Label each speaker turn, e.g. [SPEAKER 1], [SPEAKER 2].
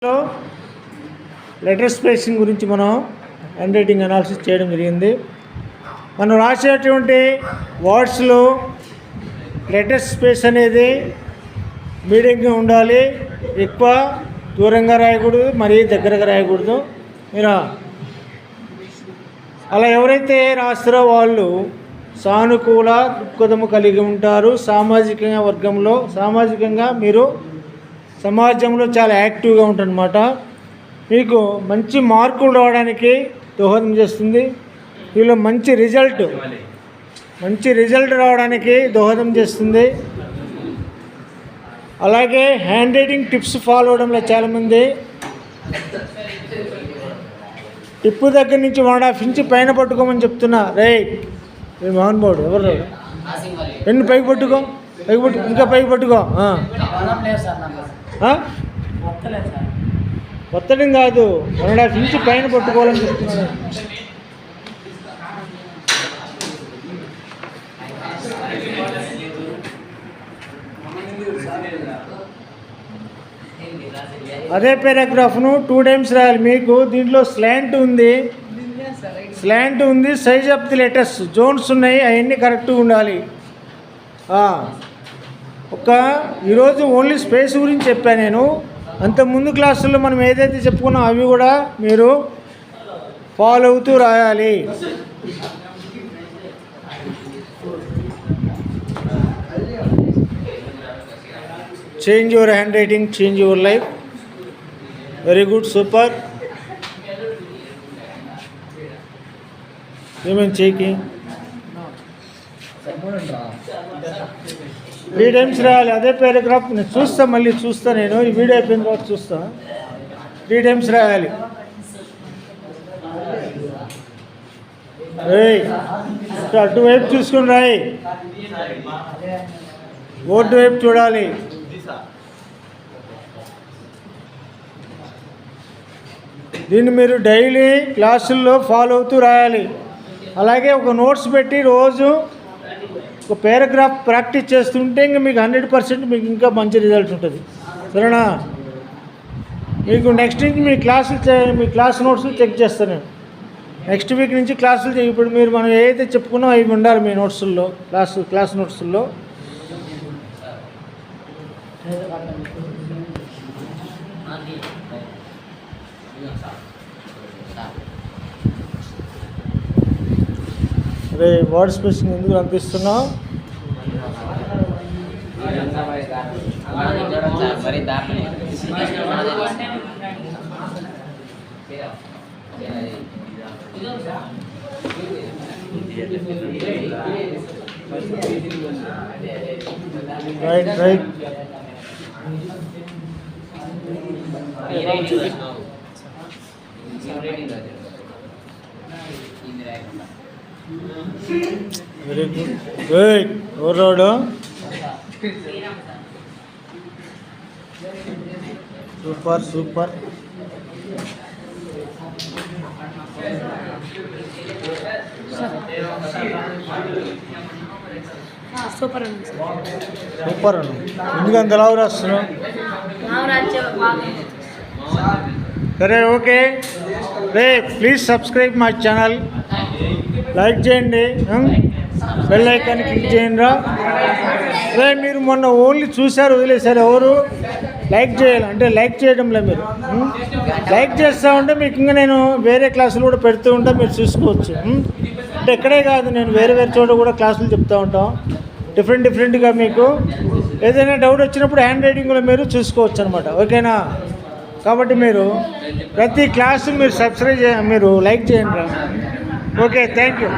[SPEAKER 1] లో letter spacing గురించి మనం హ్యాండ్ రైటింగ్ అనాలిసిస్ చేయడం జరిగింది. మనం రాసేటువంటి వర్డ్స్లో లెటర్ స్పేస్ అనేది మీడియంగా ఉండాలి. ఎక్కువ దూరంగా రాయకూడదు, మరీ దగ్గరగా రాయకూడదు. మీరు అలా ఎవరైతే రాస్తారో వాళ్ళు సానుకూల దృక్పథము కలిగి ఉంటారు. సామాజికంగా మీరు సమాజంలో చాలా యాక్టివ్గా ఉంటారన్నమాట. మీకు మంచి మార్కులు రావడానికి దోహదం చేస్తుంది. వీళ్ళు మంచి రిజల్ట్ రావడానికి దోహదం చేస్తుంది. అలాగే హ్యాండ్ రైటింగ్ టిప్స్ ఫాలో అవడంలో చాలామంది టిప్పు దగ్గర నుంచి 1.5 ఇంచ్ పైన పట్టుకోమని చెప్తున్నా. మోహన్ బాబు ఎవరు పెన్ను పైకి పట్టుకో, ఇంకా పైకి పట్టుకో. ఒత్తడం కాదు, 1.5 ఇంచ్ పైన పట్టుకోవాలని చెప్తున్నాను. అదే పారాగ్రాఫ్ను 2 టైమ్స్ రాయాలి. మీకు దీంట్లో స్లాంట్ ఉంది, size of the letters zones ఉన్నాయి, అవన్నీ కరెక్ట్గా ఉండాలి. ఈరోజు ఓన్లీ స్పేస్ గురించి చెప్పాను నేను. అంతకుముందు క్లాసుల్లో మనం ఏదైతే చెప్పుకున్నాం అవి కూడా మీరు ఫాలో అవుతూ రాయాలి. Change your hand writing, change your life. Very good, super. ఏమేమి చేయికి 3 టైమ్స్ రాయాలి. అదే పారాగ్రాఫ్ నేను మళ్ళీ చూస్తా. నేను ఈ వీడియో అయిపోయిన తర్వాత చూస్తా. 3 టైమ్స్ రాయాలి. అటువైపు చూసుకుని రాయి, బోర్డు వైపు చూడాలి. దీన్ని మీరు డైలీ క్లాసుల్లో ఫాలో అవుతూ రాయాలి. అలాగే ఒక నోట్స్ పెట్టి రోజు ఒక పారాగ్రాఫ్ ప్రాక్టీస్ చేస్తుంటే ఇంకా మీకు 100% మీకు ఇంకా మంచి రిజల్ట్ ఉంటుంది. సరేనా? మీకు నెక్స్ట్ వీక్ మీ క్లాస్ నోట్స్ చెక్ చేస్తాను నేను. నెక్స్ట్ వీక్ నుంచి క్లాసులు ఇప్పుడు మనం ఏదైతే చెప్పుకున్నామో అవి ఉండాలి మీ నోట్స్లో, క్లాస్ నోట్స్లో. అరే వర్డ్ స్పేసింగ్ ఎందుకు అనిపిస్తున్నావు? Right very good. ఎవరోడు సూపర్. సూపర్ అను ఎందుకు అంత లావు రాస్తున్నావు? సరే, okay. Please subscribe my channel, like చేయండి, బెల్ ఐకాన్ క్లిక్ చేయండి రా. మీరు మొన్న ఓన్లీ చూశారు, వదిలేశారు. ఎవరు లైక్ చేయాలంటే లైక్ చేయడంలో మీరు లైక్ చేస్తూ ఉంటే మీకు ఇంకా నేను వేరే క్లాసులు కూడా పెడుతూ ఉంటా, మీరు చూసుకోవచ్చు. అంటే ఇక్కడే కాదు, నేను వేరే చోట కూడా క్లాసులు చెప్తూ ఉంటాం. డిఫరెంట్గా మీకు ఏదైనా డౌట్ వచ్చినప్పుడు హ్యాండ్ రైటింగ్లో మీరు చూసుకోవచ్చు అనమాట. ఓకేనా? కాబట్టి మీరు ప్రతి క్లాసు మీరు సబ్స్క్రైబ్ మీరు లైక్ చేయండి. Okay, thank you.